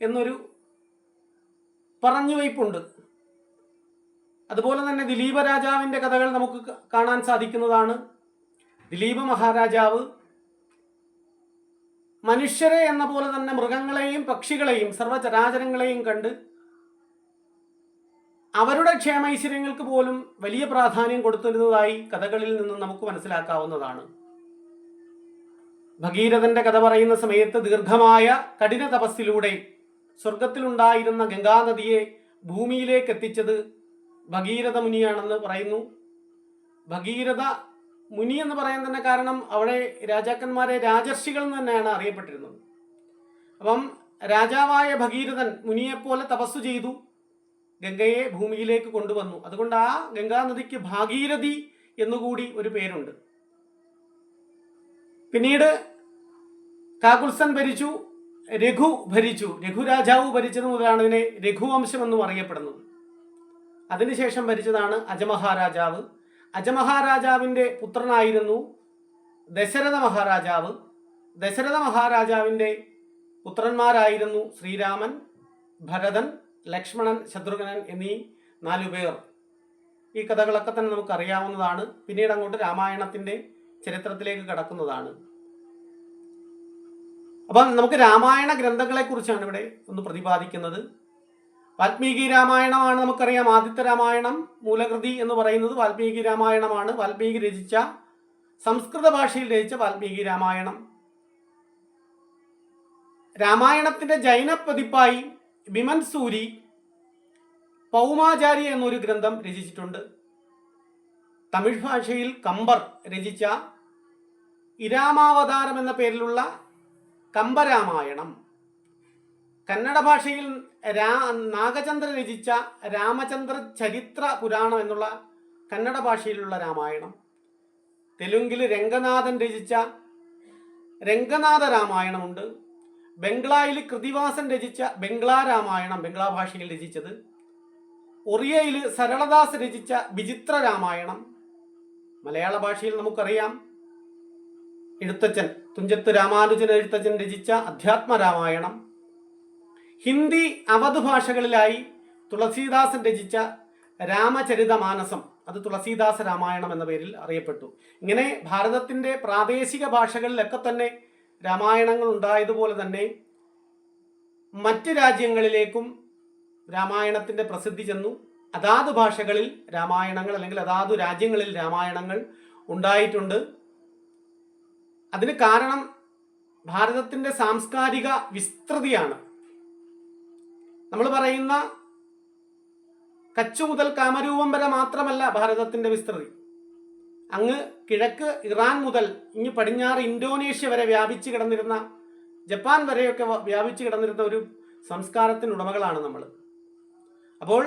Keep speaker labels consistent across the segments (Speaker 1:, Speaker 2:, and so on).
Speaker 1: എന്നൊരു പറഞ്ഞുവയ്പുണ്ട്. അതുപോലെ തന്നെ ദിലീപ രാജാവിൻ്റെ കഥകൾ നമുക്ക് കാണാൻ സാധിക്കുന്നതാണ്. ദിലീപ മഹാരാജാവ് മനുഷ്യരെ എന്ന പോലെ തന്നെ മൃഗങ്ങളെയും പക്ഷികളെയും സർവ്വചരാചരങ്ങളെയും കണ്ട് അവരുടെ ക്ഷേമൈശ്വര്യങ്ങൾക്ക് പോലും വലിയ പ്രാധാന്യം കൊടുത്തിരുന്നതായി കഥകളിൽ നിന്നും നമുക്ക് മനസ്സിലാക്കാവുന്നതാണ്. ഭഗീരഥന്റെ കഥ പറയുന്ന സമയത്ത് ദീർഘമായ കഠിന തപസ്സിലൂടെ സ്വർഗത്തിലുണ്ടായിരുന്ന ഗംഗാനദിയെ ഭൂമിയിലേക്ക് എത്തിച്ചത് ഭഗീരഥ മുനിയാണെന്ന് പറയുന്നു. ഭഗീരഥ മുനി എന്ന് പറയാൻ തന്നെ കാരണം അവിടെ രാജാക്കന്മാരെ രാജർഷികൾ എന്ന് തന്നെയാണ് അറിയപ്പെട്ടിരുന്നത്. അപ്പം രാജാവായ ഭഗീരഥൻ മുനിയെപ്പോലെ തപസ്സു ചെയ്തു ഗംഗയെ ഭൂമിയിലേക്ക് കൊണ്ടുവന്നു. അതുകൊണ്ട് ആ ഗംഗാനദിക്ക് ഭാഗീരഥി എന്നുകൂടി ഒരു പേരുണ്ട്. പിന്നീട് കാകുത്സൻ ഭരിച്ചു, രഘു ഭരിച്ചു. രഘുരാജാവ് ഭരിച്ചത് മുതലാണ് ഇതിനെ രഘുവംശം എന്നും അറിയപ്പെടുന്നത്. അതിനുശേഷം ഭരിച്ചതാണ് അജമഹാരാജാവ്. അജമഹാരാജാവിൻ്റെ പുത്രനായിരുന്നു ദശരഥ മഹാരാജാവ്. ദശരഥ മഹാരാജാവിൻ്റെ പുത്രന്മാരായിരുന്നു ശ്രീരാമൻ, ഭരതൻ, ലക്ഷ്മണൻ, ശത്രുഘ്നൻ എന്നീ 4 പേർ. ഈ കഥകളൊക്കെ തന്നെ നമുക്ക് അറിയാവുന്നതാണ്. പിന്നീട് അങ്ങോട്ട് രാമായണത്തിൻ്റെ ചരിത്രത്തിലേക്ക് കടക്കുന്നതാണ്. അപ്പം നമുക്ക് രാമായണ ഗ്രന്ഥങ്ങളെക്കുറിച്ചാണ് ഇവിടെ ഒന്ന് പ്രതിപാദിക്കുന്നത്. വാൽമീകി രാമായണമാണ് നമുക്കറിയാം. ആദ്യത്തെ രാമായണം മൂലകൃതി എന്ന് പറയുന്നത് വാൽമീകി രാമായണമാണ്. വാൽമീകി രചിച്ച, സംസ്കൃത ഭാഷയിൽ രചിച്ച വാൽമീകി രാമായണം. രാമായണത്തിൻ്റെ ജൈന പതിപ്പായി ബിമൻ സൂരി പൗമാചാരി എന്നൊരു ഗ്രന്ഥം രചിച്ചിട്ടുണ്ട്. തമിഴ് ഭാഷയിൽ കമ്പർ രചിച്ച ഇരാമാവതാരം എന്ന പേരിലുള്ള കമ്പരാമായണം, കന്നഡ ഭാഷയിൽ നാഗചന്ദ്ര രചിച്ച രാമചന്ദ്ര ചരിത്ര പുരാണം എന്നുള്ള കന്നഡ ഭാഷയിലുള്ള രാമായണം, തെലുങ്കിൽ രംഗനാഥൻ രചിച്ച രംഗനാഥ രാമായണമുണ്ട്. ബംഗ്ലായിൽ കൃതിവാസൻ രചിച്ച ബംഗ്ലാ രാമായണം, ബംഗ്ലാ ഭാഷയിൽ രചിച്ചത്. ഒറിയയിൽ സരളദാസ് രചിച്ച വിചിത്ര രാമായണം. മലയാള ഭാഷയിൽ നമുക്കറിയാം എഴുത്തച്ഛൻ തുഞ്ചത്ത് രാമാനുജൻ എഴുത്തച്ഛൻ രചിച്ച അധ്യാത്മ രാമായണം. ഹിന്ദി, അവധ് ഭാഷകളിലായി തുളസീദാസൻ രചിച്ച രാമചരിതമാനസം, അത് തുളസീദാസ രാമായണം എന്ന പേരിൽ അറിയപ്പെട്ടു. ഇങ്ങനെ ഭാരതത്തിൻ്റെ പ്രാദേശിക ഭാഷകളിലൊക്കെ തന്നെ രാമായണങ്ങൾ ഉണ്ടായതുപോലെ തന്നെ മറ്റ് രാജ്യങ്ങളിലേക്കും രാമായണത്തിൻ്റെ പ്രസിദ്ധി ചെന്നു. അതാത് ഭാഷകളിൽ രാമായണങ്ങൾ അല്ലെങ്കിൽ അതാത് രാജ്യങ്ങളിൽ രാമായണങ്ങൾ ഉണ്ടായിട്ടുണ്ട്. അതിന് കാരണം ഭാരതത്തിൻ്റെ സാംസ്കാരിക വിസ്തൃതിയാണ്. നമ്മൾ പറയുന്ന കച്ചു മുതൽ കാമരൂപം വരെ മാത്രമല്ല ഭാരതത്തിൻ്റെ വിസ്തൃതി. അങ്ങ് കിഴക്ക് ഇറാൻ മുതൽ ഇങ്ങ് പടിഞ്ഞാറ് ഇന്തോനേഷ്യ വരെ വ്യാപിച്ചു കിടന്നിരുന്ന, ജപ്പാൻ വരെയൊക്കെ വ്യാപിച്ചു കിടന്നിരുന്ന ഒരു സംസ്കാരത്തിനുടമകളാണ് നമ്മൾ. അപ്പോൾ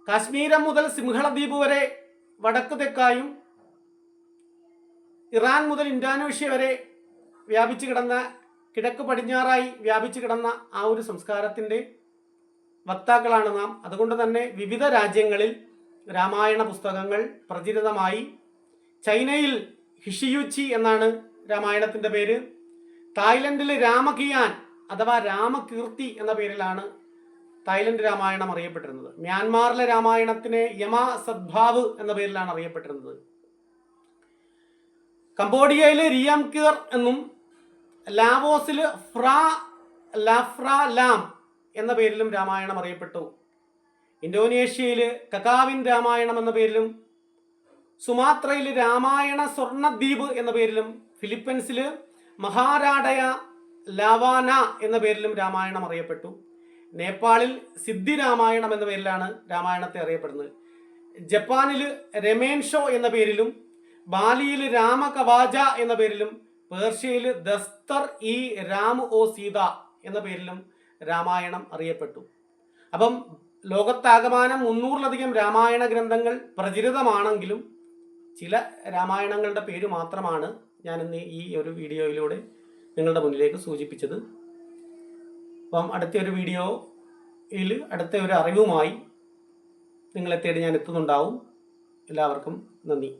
Speaker 1: കാശ്മീരം മുതൽ സിംഹളദ്വീപ് വരെ വടക്ക് തെക്കായും ഇറാൻ മുതൽ ഇന്തോനേഷ്യ വരെ വ്യാപിച്ചു കിടന്ന, കിഴക്ക് പടിഞ്ഞാറായി വ്യാപിച്ചു കിടന്ന ആ ഒരു സംസ്കാരത്തിൻ്റെ വക്താക്കളാണ് നാം. അതുകൊണ്ട് തന്നെ വിവിധ രാജ്യങ്ങളിൽ രാമായണ പുസ്തകങ്ങൾ പ്രചരിതമായി. ചൈനയിൽ ഹിഷിയുച്ചി എന്നാണ് രാമായണത്തിൻ്റെ പേര്. തായ്ലൻഡിൽ രാമകിയാൻ അഥവാ രാമകീർത്തി എന്ന പേരിലാണ് തായ്ലൻഡ് രാമായണം അറിയപ്പെട്ടിരുന്നത്. മ്യാൻമാറിലെ രാമായണത്തിനെ യമ സദ്ഭാവ് എന്ന പേരിലാണ് അറിയപ്പെട്ടിരുന്നത്. കംബോഡിയയിൽ റിയാംകിർ എന്നും ലാവോസിൽ ലാഫ്ര ലാം എന്ന പേരിലും രാമായണം അറിയപ്പെട്ടു. ഇന്തോനേഷ്യയിൽ കകാവിൻ രാമായണം എന്ന പേരിലും, സുമാത്രയിൽ രാമായണ സ്വർണദ്വീപ് എന്ന പേരിലും, ഫിലിപ്പീൻസിൽ മഹാരാഡയ ലാവാന എന്ന പേരിലും രാമായണം അറിയപ്പെട്ടു. നേപ്പാളിൽ സിദ്ധി രാമായണം എന്ന പേരിലാണ് രാമായണത്തെ അറിയപ്പെടുന്നത്. ജപ്പാനിൽ രമേൻഷോ എന്ന പേരിലും, ബാലിയിൽ രാമകവാജ എന്ന പേരിലും, പേർഷ്യയിൽ ദസ്തർ ഇ രാം ഓ സീത എന്ന പേരിലും രാമായണം അറിയപ്പെട്ടു. അപ്പം ലോകത്താകമാനം 300-ലധികം രാമായണ ഗ്രന്ഥങ്ങൾ പ്രചരിതമാണെങ്കിലും ചില രാമായണങ്ങളുടെ പേര് മാത്രമാണ് ഞാനിന്ന് ഈ ഒരു വീഡിയോയിലൂടെ നിങ്ങളുടെ മുന്നിലേക്ക് സൂചിപ്പിച്ചത്. അപ്പം അടുത്ത ഒരു വീഡിയോയിൽ അടുത്ത ഒരു അറിവുമായി നിങ്ങളെ തേടി ഞാൻ എത്തുന്നുണ്ടാവും. എല്ലാവർക്കും നന്ദി.